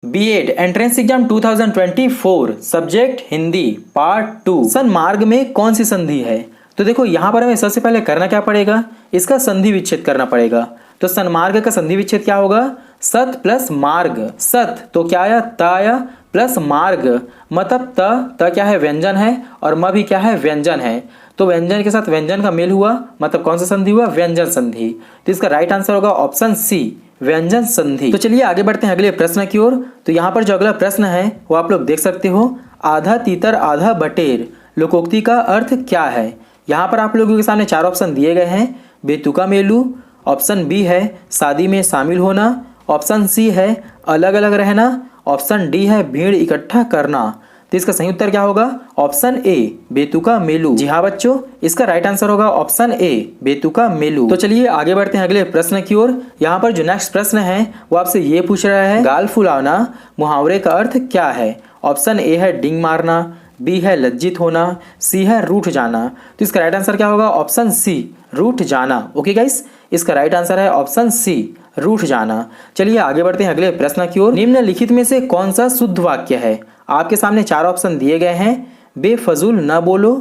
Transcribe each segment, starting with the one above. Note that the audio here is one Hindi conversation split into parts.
BEd entrance exam 2024 subject Hindi part 2 सन्मार्ग में कौन सी संधि है। तो देखो यहाँ पर हमें सबसे पहले करना क्या पड़ेगा, इसका संधि विच्छेद करना पड़ेगा। तो सन्मार्ग का संधि विच्छेद क्या होगा, सत प्लस मार्ग। सत तो क्या आया, त आया, प्लस मार्ग मतलब त क्या है, व्यंजन है, और म भी क्या है, व्यंजन है। तो व्यंजन के साथ व्यंजन का मेल हुआ, मतलब कौन सा संधि हुआ, व्यंजन संधि। तो इसका राइट आंसर होगा ऑप्शन सी, व्यंजन संधि। तो चलिए आगे बढ़ते हैं अगले प्रश्न की ओर। तो यहाँ पर जो अगला प्रश्न है वो आप लोग देख सकते हो, आधा तीतर आधा बटेर लोकोक्ति का अर्थ क्या है। यहाँ पर आप लोगों के सामने चार ऑप्शन दिए गए हैं। बेतुका मेलू, ऑप्शन बी है शादी में शामिल होना, ऑप्शन सी है अलग अलग रहना, ऑप्शन डी है भीड़ इकट्ठा करना। तो इसका सही उत्तर क्या होगा, ऑप्शन ए बेतुका मेलू। जी हाँ बच्चों, इसका राइट आंसर होगा ऑप्शन ए बेतुका मेलू। तो चलिए आगे बढ़ते हैं अगले प्रश्न की ओर। यहाँ पर जो नेक्स्ट प्रश्न है वो आपसे ये पूछ रहा है, गाल फुलाना मुहावरे का अर्थ क्या है। ऑप्शन ए है डिंग मारना, बी है लज्जित होना, सी है रूठ जाना। तो इसका राइट आंसर क्या होगा, ऑप्शन सी रूठ जाना। ओके गाइस, इसका राइट आंसर है ऑप्शन सी रूठ जाना। चलिए आगे बढ़ते हैं अगले प्रश्न की ओर। निम्नलिखित में से कौन सा शुद्ध वाक्य है। आपके सामने चार ऑप्शन दिए गए हैं। बेफजूल न बोलो,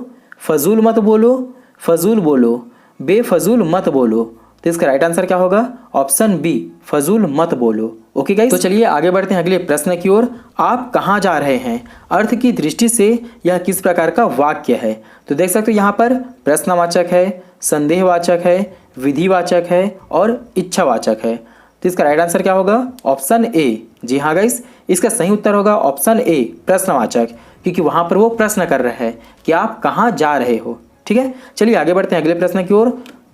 फजूल मत बोलो, फजूल बोलो, बेफजूल मत बोलो। तो इसका राइट आंसर क्या होगा, ऑप्शन बी फजूल मत बोलो। ओके गाइस, तो चलिए आगे बढ़ते हैं अगले प्रश्न की ओर। आप कहाँ जा रहे हैं, अर्थ की दृष्टि से यह किस प्रकार का वाक्य है। तो देख सकते हो यहाँ पर प्रश्नवाचक है, संदेहवाचक है, विधिवाचक है और इच्छावाचक है। तो इसका राइट आंसर क्या होगा, ऑप्शन ए। जी हाँ गाइस, इसका सही उत्तर होगा ऑप्शन ए प्रश्नवाचक, क्योंकि वहां पर वो प्रश्न कर रहे हैं कि आप कहाँ जा रहे हो। ठीक है, चलिए आगे बढ़ते हैं अगले प्रश्न की ओर।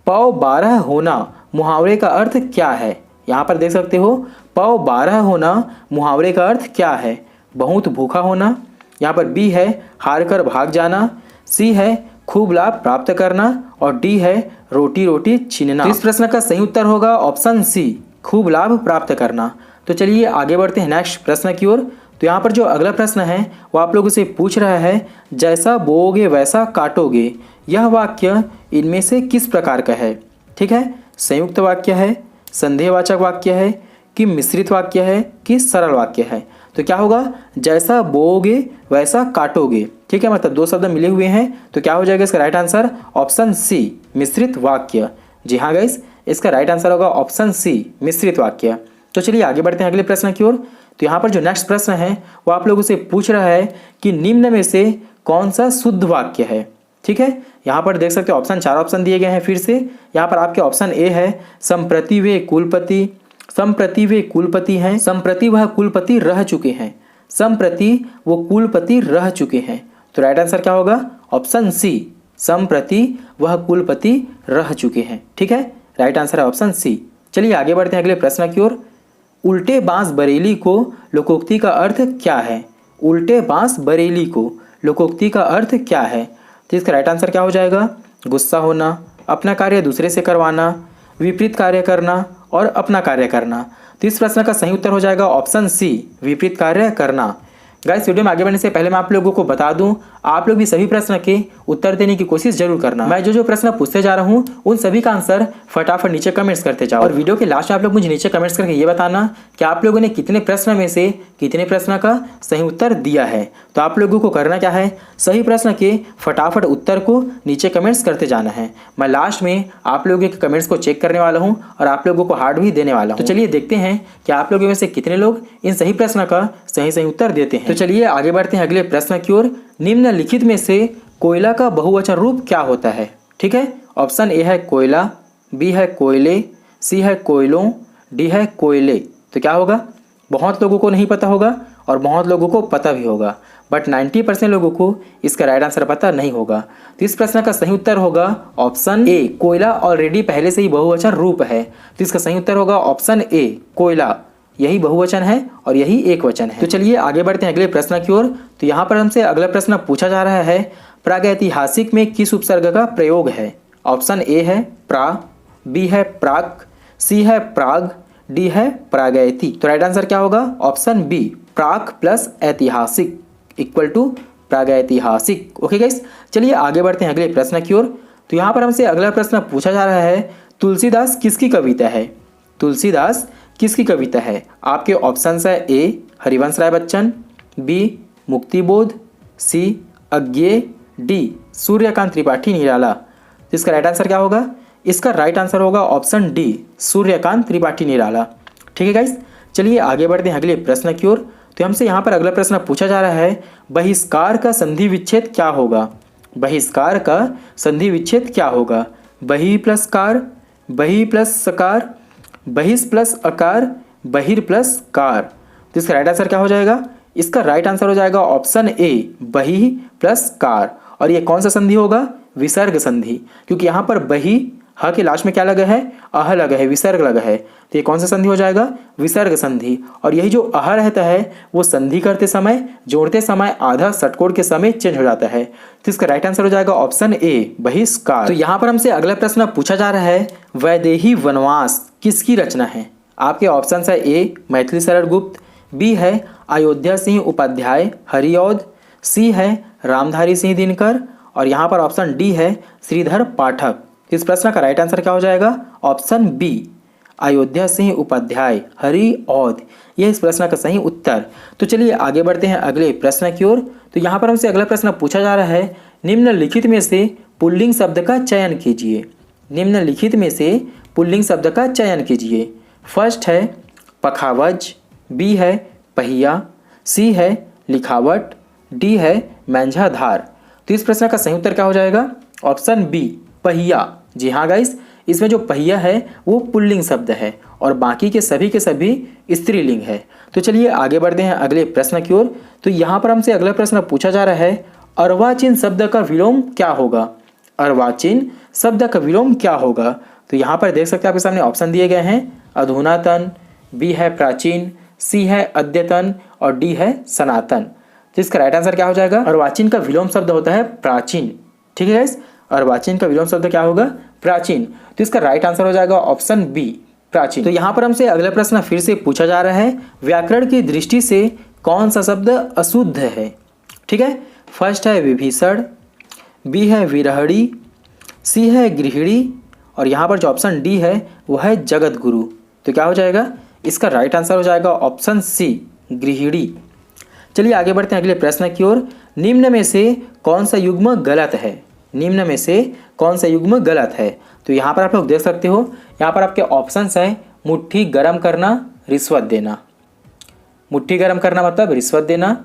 पौ 12 होना मुहावरे का अर्थ क्या है। यहाँ पर देख सकते हो, पौ 12 होना मुहावरे का अर्थ क्या है। बहुत भूखा होना, यहाँ पर बी है हार कर भाग जाना, सी है खूब लाभ प्राप्त करना, और डी है रोटी रोटी छीनना। तो इस प्रश्न का सही उत्तर होगा ऑप्शन सी खूब लाभ प्राप्त करना। तो चलिए आगे बढ़ते हैं नेक्स्ट प्रश्न की ओर। तो यहाँ पर जो अगला प्रश्न है वो आप लोगों से पूछ रहा है, जैसा बोओगे वैसा काटोगे, यह वाक्य इनमें से किस प्रकार का है। ठीक है, संयुक्त वाक्य है, संदेहवाचक वाक्य है, कि मिश्रित वाक्य है, कि सरल वाक्य है। तो क्या होगा, जैसा बोओगे वैसा काटोगे। ठीक है, मतलब दो शब्द मिले हुए हैं, तो क्या हो जाएगा इसका राइट आंसर, ऑप्शन सी मिश्रित वाक्य। जी हाँ गाइस, इसका राइट आंसर होगा ऑप्शन सी मिश्रित वाक्य। तो चलिए आगे बढ़ते हैं अगले प्रश्न की ओर। तो यहाँ पर जो नेक्स्ट प्रश्न है वो आप लोगों से पूछ रहा है कि निम्न में से कौन सा शुद्ध वाक्य है। ठीक है, यहाँ पर देख सकते हो ऑप्शन चार ऑप्शन दिए गए हैं। फिर से यहाँ पर आपके ऑप्शन ए है संप्रति वे कुलपति, संप्रति वे कुलपति हैं, संप्रति वह कुलपति रह चुके हैं, संप्रति वो कुलपति रह चुके हैं। तो राइट आंसर क्या होगा, ऑप्शन सी संप्रति वह कुलपति रह चुके हैं। ठीक है, राइट आंसर है ऑप्शन सी। चलिए आगे बढ़ते हैं अगले प्रश्न की ओर। उल्टे बांस बरेली को लोकोक्ति का अर्थ क्या है। उल्टे बांस बरेली को लोकोक्ति का अर्थ क्या है। तो इसका राइट आंसर क्या हो जाएगा, गुस्सा होना, अपना कार्य दूसरे से करवाना, विपरीत कार्य करना और अपना कार्य करना। तो इस प्रश्न का सही उत्तर हो जाएगा ऑप्शन सी विपरीत कार्य करना। गाइस, वीडियो में आगे बढ़ने से पहले मैं आप लोगों को बता दूं, आप लोग भी सभी प्रश्न के उत्तर देने की कोशिश जरूर करना। मैं जो प्रश्न पूछते जा रहा हूं उन सभी का आंसर फटाफट नीचे कमेंट्स करते जाओ, और वीडियो के लास्ट में आप लोग मुझे नीचे कमेंट्स करके ये बताना कि आप लोगों ने कितने प्रश्न में से कितने प्रश्न का सही उत्तर दिया है। तो आप लोगों को करना क्या है, सही प्रश्न के फटाफट उत्तर को नीचे कमेंट्स करते जाना है। मैं लास्ट में आप लोगों के कमेंट्स को चेक करने वाला हूँ और आप लोगों को हार्ड भी देने वाला हूँ। तो चलिए देखते हैं कि आप लोगों में से कितने लोग इन सही प्रश्न का सही उत्तर देते हैं। तो चलिए आगे बढ़ते हैं अगले प्रश्न की ओर। निम्नलिखित में से कोयला का बहुवचन रूप क्या होता है। ठीक है, ऑप्शन ए है कोयला, बी है कोयले, सी है कोयलों, डी है कोयले। तो क्या होगा, बहुत लोगों को नहीं पता होगा और बहुत लोगों को पता भी होगा, बट 90% लोगों को इसका राइट आंसर पता नहीं होगा। तो इस प्रश्न का सही उत्तर होगा ऑप्शन ए कोयला। ऑलरेडी पहले से ही बहुवचन रूप है, तो इसका सही उत्तर होगा ऑप्शन ए कोयला। यही बहुवचन है और यही एक वचन है। तो चलिए आगे बढ़ते हैं अगले प्रश्न की ओर। तो यहाँ पर हमसे अगला प्रश्न पूछा जा रहा है, प्रागैतिहासिक में किस उपसर्ग का प्रयोग है। ऑप्शन ए है प्रा, बी है प्राक, सी है प्राग, डी है प्रागैति। तो राइट आंसर क्या होगा, ऑप्शन बी प्राक प्लस ऐतिहासिक इक्वल टू प्रागैतिहासिक। ओके गाइस, चलिए आगे बढ़ते हैं अगले प्रश्न की ओर। तो यहाँ पर हमसे अगला प्रश्न पूछा जा रहा है, तुलसीदास किसकी कविता है। तुलसीदास किसकी कविता है। आपके ऑप्शंस है ए हरिवंश राय बच्चन, बी मुक्तिबोध, सी अज्ञेय, डी सूर्यकांत त्रिपाठी निराला। तो इसका राइट आंसर क्या होगा? इसका राइट आंसर होगा ऑप्शन डी सूर्यकांत त्रिपाठी निराला। ठीक है गाइस, चलिए आगे बढ़ते हैं अगले प्रश्न की ओर। तो हमसे यहाँ पर अगला प्रश्न पूछा जा रहा है, बहिष्कार का संधि विच्छेद क्या होगा? बहिष्कार का संधि विच्छेद क्या होगा? बहि प्लस कार, बहि प्लस सकार, बहिष प्लस अकार, बहिर प्लस कार। तो इसका राइट आंसर क्या हो जाएगा? इसका राइट आंसर हो जाएगा ऑप्शन ए बहि प्लस कार। और ये कौन सा संधि होगा? विसर्ग संधि, क्योंकि यहाँ पर बहि ह के लास्ट में क्या लगा है? अह लगा है, विसर्ग लगा है। तो ये कौन सा संधि हो जाएगा? विसर्ग संधि। और यही जो अह रहता है वो संधि करते समय, जोड़ते समय आधा षटकोण के समय चेंज हो जाता है। तो इसका राइट आंसर हो जाएगा ऑप्शन ए बहिष्कार। तो यहाँ पर हमसे अगला प्रश्न पूछा जा रहा है, वैदेही वनवास किसकी रचना है? आपके ऑप्शन है ए मैथिली शरण गुप्त, बी है अयोध्या सिंह उपाध्याय हरिऔध, सी है रामधारी सिंह दिनकर, और यहाँ पर ऑप्शन डी है श्रीधर पाठक। इस प्रश्न का राइट आंसर क्या हो जाएगा? ऑप्शन बी अयोध्या सिंह उपाध्याय हरिऔध, यह इस प्रश्न का सही उत्तर। तो चलिए आगे बढ़ते हैं अगले प्रश्न की ओर। तो यहाँ पर हमसे अगला प्रश्न पूछा जा रहा है, निम्नलिखित में से पुल्लिंग शब्द का चयन कीजिए। निम्नलिखित में से पुल्लिंग शब्द का चयन कीजिए। फर्स्ट है पखावज, बी है पहिया, सी है लिखावट, डी है मेंझाधार। तो इस प्रश्न का सही उत्तर क्या हो जाएगा? ऑप्शन बी पहिया। जी हाँ गाइस, इसमें जो पहिया है वो पुल्लिंग शब्द है और बाकी के सभी स्त्रीलिंग है। तो चलिए आगे बढ़ते हैं अगले प्रश्न की ओर। तो यहाँ पर हमसे अगला प्रश्न पूछा जा रहा है, अर्वाचीन शब्द का विलोम क्या होगा? अर्वाचीन शब्द का विलोम क्या होगा? तो यहाँ पर देख सकते हैं आपके सामने ऑप्शन दिए गए हैं, अधुनातन, बी है प्राचीन, सी है अद्यतन, और डी है सनातन। तो इसका राइट आंसर क्या हो जाएगा? अर्वाचीन का विलोम शब्द होता है प्राचीन। ठीक है गाइस, अर्वाचीन का विलोम शब्द क्या होगा? प्राचीन। तो इसका राइट आंसर हो जाएगा ऑप्शन बी प्राचीन। तो यहाँ पर हमसे अगला प्रश्न फिर से पूछा जा रहा है, व्याकरण की दृष्टि से कौन सा शब्द अशुद्ध है? ठीक है, फर्स्ट है विभीषण, बी है विरहणी, सी है गृहिणी, और यहाँ पर जो ऑप्शन डी है वो है जगत गुरु। तो क्या हो जाएगा? इसका राइट आंसर हो जाएगा ऑप्शन सी गृहिणी। चलिए आगे बढ़ते हैं अगले प्रश्न की ओर। निम्न में से कौन सा युग्म गलत है? निम्न में से कौन सा युग्म गलत है? तो यहाँ पर आप लोग देख सकते हो, यहाँ पर आपके ऑप्शंस हैं, मुट्ठी गर्म करना, रिश्वत देना। मुट्ठी गर्म करना मतलब रिश्वत देना,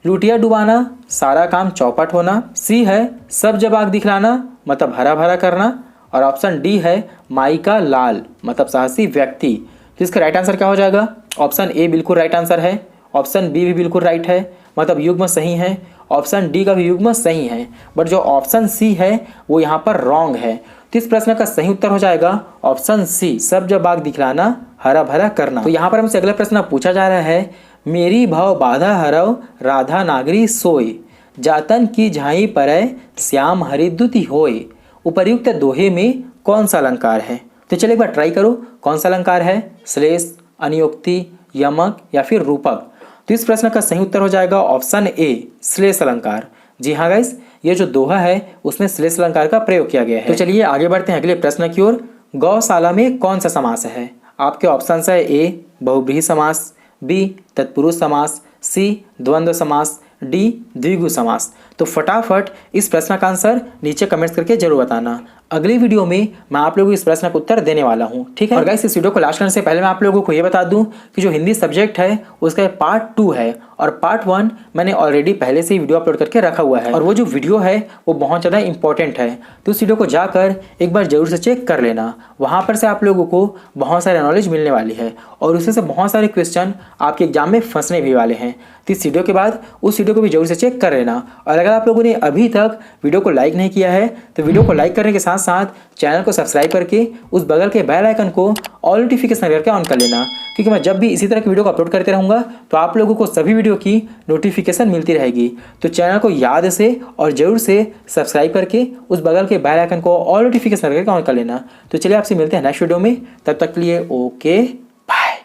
लुटिया डुबाना, सारा काम चौपट होना, सी है सब जब आग दिखलाना मतलब हरा भरा करना, और ऑप्शन डी है माई का लाल मतलब साहसी व्यक्ति। तो इसका राइट आंसर क्या हो जाएगा? ऑप्शन ए बिल्कुल राइट आंसर है, ऑप्शन बी भी बिल्कुल राइट है, मतलब युग्म सही है, ऑप्शन डी का भी युग्म सही है, बट जो ऑप्शन सी है वो यहाँ पर रॉन्ग है। तो इस प्रश्न का सही उत्तर हो जाएगा ऑप्शन सी सब जब आग दिखलाना हरा भरा करना। तो यहाँ पर हमसे अगला प्रश्न पूछा जा रहा है, मेरी भाव बाधा हरव राधा नागरी सोय, जातन की झाई परय श्याम हरिद्युति होय, उपर्युक्त दोहे में कौन सा अलंकार है? तो चलिए एक बार ट्राई करो, कौन सा अलंकार है? श्लेष, अनियोक्ति, यमक या फिर रूपक। तो इस प्रश्न का सही उत्तर हो जाएगा ऑप्शन ए श्लेष अलंकार। जी हाँ गाइस, ये जो दोहा है उसमें श्लेष अलंकार का प्रयोग किया गया है। तो चलिए आगे बढ़ते हैं अगले प्रश्न की ओर। गौशाला में कौन सा समास है? आपके ऑप्शन है ए बहुब्रीहि समास, बी तत्पुरुष समास, सी द्वंद्व समास, डी द्विगु समास। तो फटाफट इस प्रश्न का आंसर नीचे कमेंट्स करके जरूर बताना। अगली वीडियो में मैं आप लोगों को इस प्रश्न का उत्तर देने वाला हूं, ठीक है। और गाइस इस वीडियो को लास्ट करने से पहले मैं आप लोगों को ये बता दूं कि जो हिंदी सब्जेक्ट है उसका पार्ट 2 है और पार्ट 1 मैंने ऑलरेडी पहले से ही वीडियो अपलोड करके रखा हुआ है, और वो जो वीडियो है वो बहुत ज़्यादा इंपॉर्टेंट है। तो उस वीडियो को जाकर एक बार जरूर से चेक कर लेना, वहाँ पर से आप लोगों को बहुत सारे नॉलेज मिलने वाली है और उससे से बहुत सारे क्वेश्चन आपके एग्जाम में फंसने भी वाले हैं। तो इस वीडियो के बाद उस वीडियो को भी जरूर से चेक कर लेना। और अगर आप लोगों ने अभी तक वीडियो को लाइक नहीं किया है तो वीडियो को लाइक करने के साथ साथ चैनल को सब्सक्राइब करके उस बगल के बेल आइकन को ऑल नोटिफिकेशन करके ऑन कर लेना, क्योंकि मैं जब भी इसी तरह की वीडियो को अपलोड करते रहूँगा तो आप लोगों को सभी वीडियो की नोटिफिकेशन मिलती रहेगी। तो चैनल को याद से और ज़रूर से सब्सक्राइब करके उस बगल के बेल आइकन को ऑल नोटिफिकेशन करके ऑन कर लेना। तो चलिए आपसे मिलते हैं नेक्स्ट वीडियो में, तब तक के लिए ओके बाय।